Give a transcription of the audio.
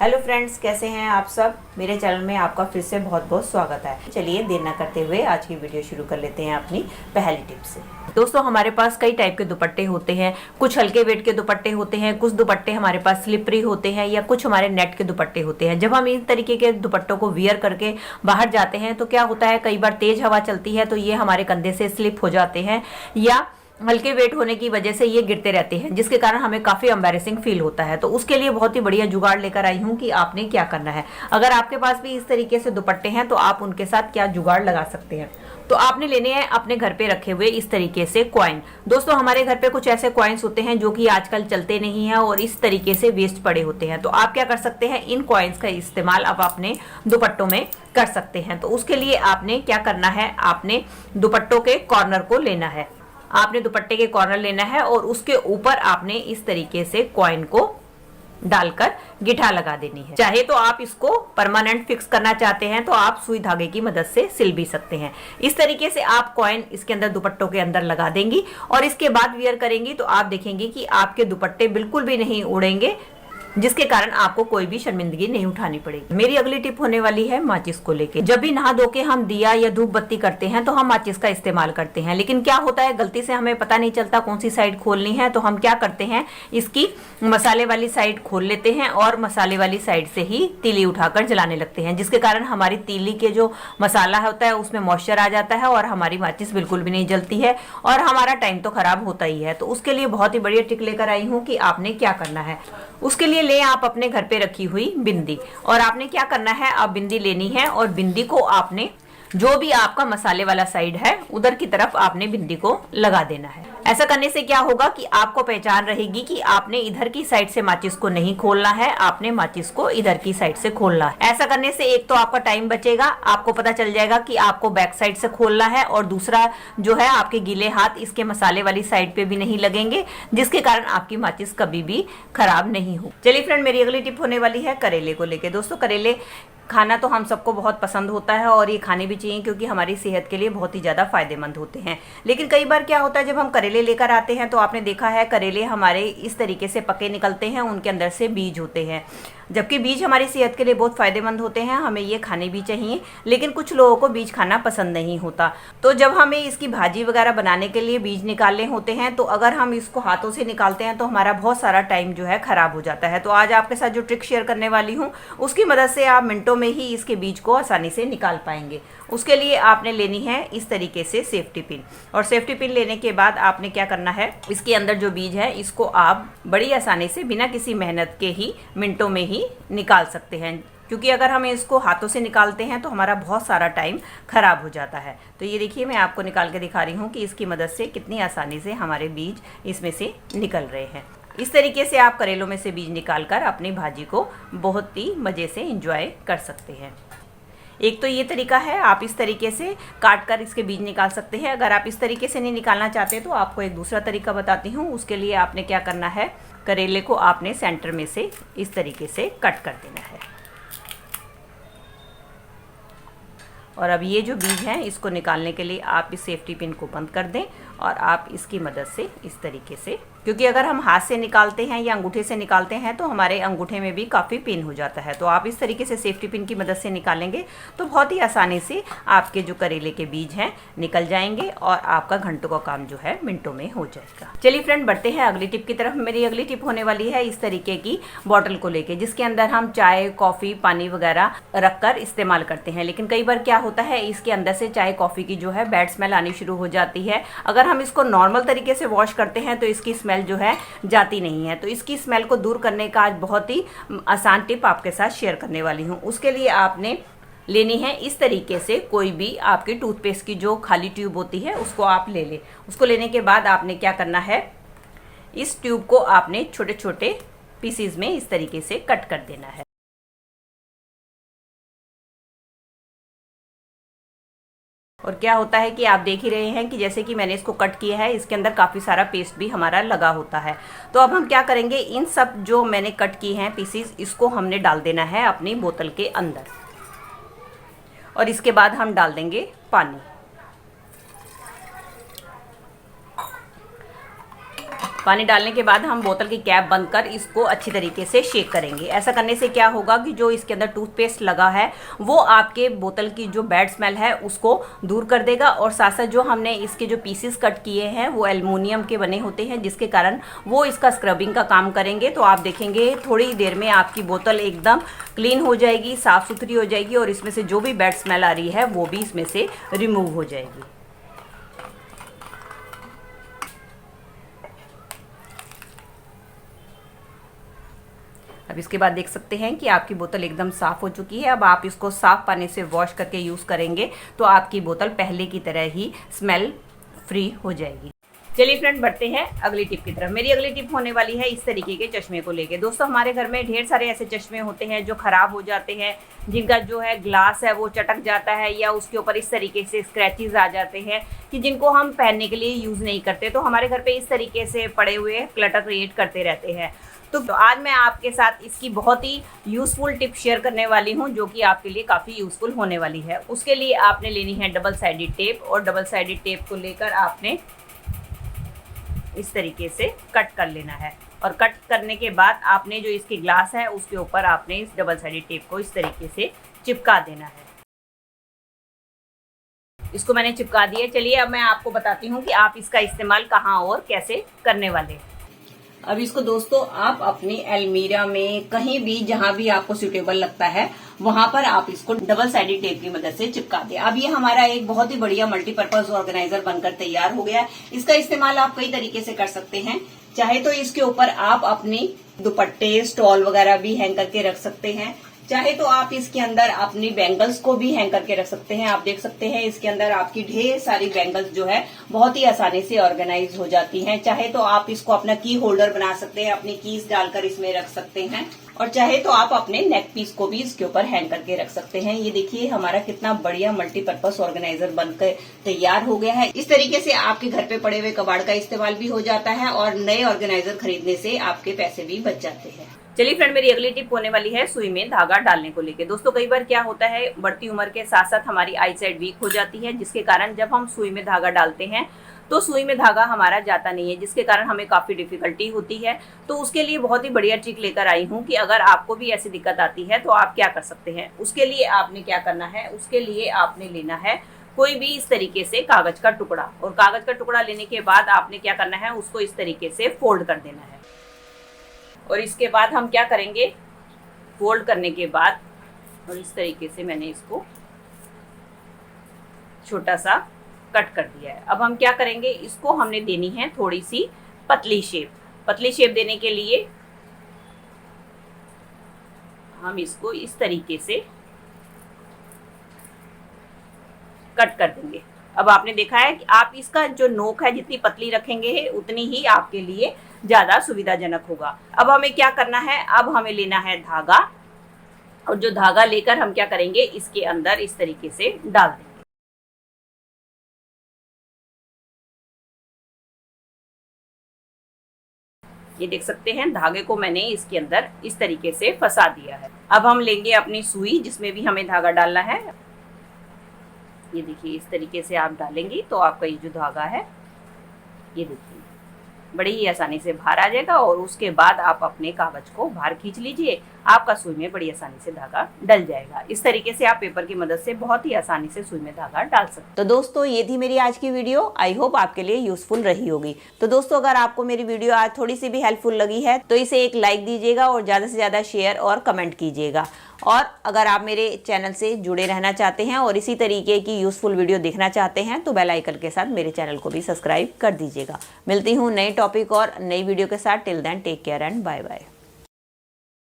Hello friends, कैसे हैं आप सब। मेरे चैनल में आपका फिर से बहुत बहुत स्वागत है। चलिए देर ना करते हुए आज की वीडियो शुरू कर लेते हैं अपनी पहली टिप से। दोस्तों, हमारे पास कई टाइप के दुपट्टे होते हैं। कुछ हल्के वेट के दुपट्टे होते हैं, कुछ दुपट्टे हमारे पास स्लिपरी होते हैं या कुछ हमारे नेट के दुपट्टे होते हैं। जब हम इन तरीके के दुपट्टों को वियर करके बाहर जाते हैं तो क्या होता है, कई बार तेज हवा चलती है तो ये हमारे कंधे से स्लिप हो जाते हैं या हल्के वेट होने की वजह से ये गिरते रहते हैं, जिसके कारण हमें काफी एम्बैरेसिंग फील होता है। तो उसके लिए बहुत ही बढ़िया जुगाड़ लेकर आई हूँ कि आपने क्या करना है। अगर आपके पास भी इस तरीके से दुपट्टे हैं तो आप उनके साथ क्या जुगाड़ लगा सकते हैं। तो आपने लेने हैं अपने घर पे रखे हुए इस तरीके से कॉइन। दोस्तों, हमारे घर पे कुछ ऐसे कॉइन्स होते हैं जो कि आजकल चलते नहीं है और इस तरीके से वेस्ट पड़े होते हैं। तो आप क्या कर सकते हैं, इन कॉइन्स का इस्तेमाल आप अपने दुपट्टों में कर सकते हैं। तो उसके लिए आपने क्या करना है, आपने दुपट्टों के कॉर्नर को लेना है। आपने दुपट्टे के कॉर्नर लेना है और उसके ऊपर आपने इस तरीके से कॉइन को डालकर गिठा लगा देनी है। चाहे तो आप इसको परमानेंट फिक्स करना चाहते हैं तो आप सुई धागे की मदद से सिल भी सकते हैं। इस तरीके से आप कॉइन इसके अंदर दुपट्टों के अंदर लगा देंगी और इसके बाद वियर करेंगी तो आप देखेंगे कि आपके दुपट्टे बिल्कुल भी नहीं उड़ेंगे, जिसके कारण आपको कोई भी शर्मिंदगी नहीं उठानी पड़ेगी। मेरी अगली टिप होने वाली है माचिस को लेके। जब भी नहा धो के हम दिया या धूप बत्ती करते हैं तो हम माचिस का इस्तेमाल करते हैं, लेकिन क्या होता है, गलती से हमें पता नहीं चलता कौन सी साइड खोलनी है। तो हम क्या करते हैं, इसकी मसाले वाली साइड खोल लेते हैं और मसाले वाली साइड से ही तीली उठाकर जलाने लगते हैं, जिसके कारण हमारी तीली के जो मसाला होता है उसमें मॉइस्चर आ जाता है और हमारी माचिस बिल्कुल भी नहीं जलती है और हमारा टाइम तो खराब होता ही है। तो उसके लिए बहुत ही बढ़िया टिक लेकर आई हूँ कि आपने क्या करना है। उसके लिए ले आप अपने घर पे रखी हुई बिंदी और आपने क्या करना है, आप बिंदी लेनी है और बिंदी को आपने जो भी आपका मसाले वाला साइड है उधर की तरफ आपने बिंदी को लगा देना है। ऐसा करने से क्या होगा कि आपको पहचान रहेगी कि आपने इधर की साइड से माचिस को नहीं खोलना है, आपने माचिस को इधर की साइड से खोलना है। ऐसा करने से एक तो आपका टाइम बचेगा, आपको पता चल जाएगा कि आपको बैक साइड से खोलना है और दूसरा जो है आपके गीले हाथ इसके मसाले वाली साइड पे भी नहीं लगेंगे, जिसके कारण आपकी माचिस कभी भी खराब नहीं हो। चलिए फ्रेंड, मेरी अगली टिप होने वाली है करेले को लेके। दोस्तों, करेले खाना तो हम सबको बहुत पसंद होता है और ये खाने भी चाहिए क्योंकि हमारी सेहत के लिए बहुत ही ज़्यादा फायदेमंद होते हैं। लेकिन कई बार क्या होता है, जब हम करेले लेकर आते हैं तो आपने देखा है करेले हमारे इस तरीके से पके निकलते हैं, उनके अंदर से बीज होते हैं, जबकि बीज हमारी सेहत के लिए बहुत फायदेमंद होते हैं, हमें ये खाने भी चाहिए। लेकिन कुछ लोगों को बीज खाना पसंद नहीं होता। तो जब हमें इसकी भाजी वगैरह बनाने के लिए बीज निकालने होते हैं तो अगर हम इसको हाथों से निकालते हैं तो हमारा बहुत सारा टाइम जो है खराब हो जाता है। तो आज आपके साथ जो ट्रिक शेयर करने वाली हूँ उसकी मदद से आप मिनटों में ही इसके बीज को आसानी से निकाल पाएंगे। उसके लिए आपने लेनी है इस तरीके से सेफ्टी पिन और सेफ्टी पिन लेने के बाद आपने क्या करना है, इसके अंदर जो बीज है इसको आप बड़ी आसानी से बिना किसी मेहनत के ही मिनटों में ही निकाल सकते हैं, क्योंकि अगर हम इसको हाथों से निकालते हैं तो हमारा बहुत सारा टाइम खराब हो जाता है। तो ये देखिए, मैं आपको निकाल के दिखा रही हूँ कि इसकी मदद से कितनी आसानी से हमारे बीज इसमें से निकल रहे हैं। इस तरीके से आप करेलों में से बीज निकालकर अपनी भाजी को बहुत ही मज़े से एंजॉय कर सकते हैं। एक तो ये तरीका है, आप इस तरीके से काट कर इसके बीज निकाल सकते हैं। अगर आप इस तरीके से नहीं निकालना चाहते तो आपको एक दूसरा तरीका बताती हूँ। उसके लिए आपने क्या करना है, करेले को आपने सेंटर में से इस तरीके से कट कर देना है और अब ये जो बीज हैं इसको निकालने के लिए आप इस सेफ्टी पिन को बंद कर दें और आप इसकी मदद से इस तरीके से, क्योंकि अगर हम हाथ से निकालते हैं या अंगूठे से निकालते हैं तो हमारे अंगूठे में भी काफ़ी पेन हो जाता है। तो आप इस तरीके से सेफ्टी पिन की मदद से निकालेंगे तो बहुत ही आसानी से आपके जो करेले के बीज हैं निकल जाएंगे और आपका घंटों का काम जो है मिनटों में हो जाएगा। चलिए फ्रेंड, बढ़ते हैं अगली टिप की तरफ। मेरी अगली टिप होने वाली है इस तरीके की बॉटल को लेके, जिसके अंदर हम चाय, कॉफ़ी, पानी वगैरह रख कर इस्तेमाल करते हैं। लेकिन कई बार क्या होता है, इसके अंदर से चाय कॉफ़ी की जो है बैड स्मेल आनी शुरू हो जाती है। अगर हम इसको नॉर्मल तरीके से वॉश करते हैं तो इसकी स्मेल जो है जाती नहीं है। तो इसकी स्मेल को दूर करने का आज बहुत ही आसान टिप आपके साथ शेयर करने वाली हूँ। उसके लिए आपने लेनी है इस तरीके से कोई भी आपकी टूथपेस्ट की जो खाली ट्यूब होती है उसको आप ले लें। उसको लेने के बाद आपने क्या करना है, इस ट्यूब को आपने छोटे छोटे पीसीज में इस तरीके से कट कर देना है। और क्या होता है कि आप देख ही रहे हैं कि जैसे कि मैंने इसको कट किया है, इसके अंदर काफ़ी सारा पेस्ट भी हमारा लगा होता है। तो अब हम क्या करेंगे, इन सब जो मैंने कट किए हैं पीसीज, इसको हमने डाल देना है अपनी बोतल के अंदर और इसके बाद हम डाल देंगे पानी। पानी डालने के बाद हम बोतल की कैप बंद कर इसको अच्छी तरीके से शेक करेंगे। ऐसा करने से क्या होगा कि जो इसके अंदर टूथपेस्ट लगा है वो आपके बोतल की जो बैड स्मेल है उसको दूर कर देगा, और साथ साथ जो हमने इसके जो पीसेस कट किए हैं वो एल्युमिनियम के बने होते हैं, जिसके कारण वो इसका स्क्रबिंग का काम करेंगे। तो आप देखेंगे थोड़ी देर में आपकी बोतल एकदम क्लीन हो जाएगी, साफ़ सुथरी हो जाएगी, और इसमें से जो भी बैड स्मेल आ रही है वो भी इसमें से रिमूव हो जाएगी। अब इसके बाद देख सकते हैं कि आपकी बोतल एकदम साफ़ हो चुकी है। अब आप इसको साफ़ पानी से वॉश करके यूज़ करेंगे तो आपकी बोतल पहले की तरह ही स्मेल फ्री हो जाएगी। चलिए फ्रेंड, बढ़ते हैं अगली टिप की तरफ। मेरी अगली टिप होने वाली है इस तरीके के चश्मे को लेके। दोस्तों, हमारे घर में ढेर सारे ऐसे चश्मे होते हैं जो ख़राब हो जाते हैं, जिनका जो है ग्लास है वो चटक जाता है, या उसके ऊपर इस तरीके से स्क्रैचेस आ जाते हैं कि जिनको हम पहनने के लिए यूज़ नहीं करते। तो हमारे घर पे इस तरीके से पड़े हुए क्लटर क्रिएट करते रहते हैं। तो आज मैं आपके साथ इसकी बहुत ही यूज़फुल टिप शेयर करने वाली हूँ, जो कि आपके लिए काफ़ी यूज़फुल होने वाली है। उसके लिए आपने लेनी है डबल साइडेड टेप, और डबल साइडेड टेप को लेकर आपने इस तरीके से कट कर लेना है, और कट करने के बाद आपने जो इसकी ग्लास है उसके ऊपर आपने इस डबल साइडेड टेप को इस तरीके से चिपका देना है। इसको मैंने चिपका दिया। चलिए अब मैं आपको बताती हूँ कि आप इसका इस्तेमाल कहाँ और कैसे करने वाले हैं। अब इसको दोस्तों आप अपनी अलमीरा में कहीं भी जहां भी आपको सूटेबल लगता है वहां पर आप इसको डबल साइडेड टेप की मदद से चिपका दें। अब ये हमारा एक बहुत ही बढ़िया मल्टीपर्पज ऑर्गेनाइजर बनकर तैयार हो गया है। इसका इस्तेमाल आप कई तरीके से कर सकते हैं। चाहे तो इसके ऊपर आप अपनी दुपट्टे, स्टॉल वगैरह भी हैंग करके रख सकते हैं, चाहे तो आप इसके अंदर अपनी बैंगल्स को भी हैंग करके रख सकते हैं। आप देख सकते हैं इसके अंदर आपकी ढेर सारी बैंगल्स जो है बहुत ही आसानी से ऑर्गेनाइज हो जाती हैं। चाहे तो आप इसको अपना की होल्डर बना सकते हैं, अपनी कीज डालकर इसमें रख सकते हैं, और चाहे तो आप अपने नेक पीस को भी इसके ऊपर हैंग करके रख सकते हैं। ये देखिए हमारा कितना बढ़िया मल्टीपर्पज ऑर्गेनाइजर बनकर तैयार हो गया है। इस तरीके से आपके घर पे पड़े हुए कबाड़ का इस्तेमाल भी हो जाता है, और नए ऑर्गेनाइजर खरीदने से आपके पैसे भी बच जाते हैं। चलिए फ्रेंड, मेरी अगली टिप होने वाली है सुई में धागा डालने को लेके। दोस्तों, कई बार क्या होता है, बढ़ती उम्र के साथ साथ हमारी आई साइड वीक हो जाती है, जिसके कारण जब हम सुई में धागा डालते हैं तो सुई में धागा हमारा जाता नहीं है, जिसके कारण हमें काफ़ी डिफिकल्टी होती है। तो उसके लिए बहुत ही बढ़िया ट्रिक लेकर आई हूँ कि अगर आपको भी ऐसी दिक्कत आती है तो आप क्या कर सकते हैं। उसके लिए आपने क्या करना है, उसके लिए आपने लेना है कोई भी इस तरीके से कागज का टुकड़ा, और कागज का टुकड़ा लेने के बाद आपने क्या करना है, उसको इस तरीके से फोल्ड कर देना है। और इसके बाद हम क्या करेंगे, फोल्ड करने के बाद और इस तरीके से मैंने इसको छोटा सा कट कर दिया है। अब हम क्या करेंगे, इसको हमने देनी है थोड़ी सी पतली शेप। पतली शेप देने के लिए हम इसको इस तरीके से कट कर देंगे। अब आपने देखा है कि आप इसका जो नोक है जितनी पतली रखेंगे उतनी ही आपके लिए ज्यादा सुविधाजनक होगा। अब हमें क्या करना है, अब हमें लेना है धागा, और जो धागा लेकर हम क्या करेंगे, इसके अंदर इस तरीके से डाल देंगे। ये देख सकते हैं धागे को मैंने इसके अंदर इस तरीके से फंसा दिया है। अब हम लेंगे अपनी सुई जिसमें भी हमें धागा डालना है। ये देखिए इस तरीके से आप डालेंगी तो आपका ये जो धागा है ये देखिए बड़ी ही आसानी से बाहर आ जाएगा, और उसके बाद आप अपने कागज को बाहर खींच लीजिए, आपका सुई में बड़ी आसानी से धागा डल जाएगा। इस तरीके से आप पेपर की मदद से बहुत ही आसानी से सुई में धागा डाल सकते हैं। तो दोस्तों, ये थी मेरी आज की वीडियो। आई होप आपके लिए यूजफुल रही होगी। तो दोस्तों, अगर आपको मेरी वीडियो आज थोड़ी सी भी हेल्पफुल लगी है तो इसे एक लाइक दीजिएगा, और ज़्यादा से ज़्यादा शेयर और कमेंट कीजिएगा। और अगर आप मेरे चैनल से जुड़े रहना चाहते हैं और इसी तरीके की यूजफुल वीडियो देखना चाहते हैं तो बेल आइकन के साथ मेरे चैनल को भी सब्सक्राइब कर दीजिएगा। मिलती हूँ नए टॉपिक और नई वीडियो के साथ। Till then take care and bye bye.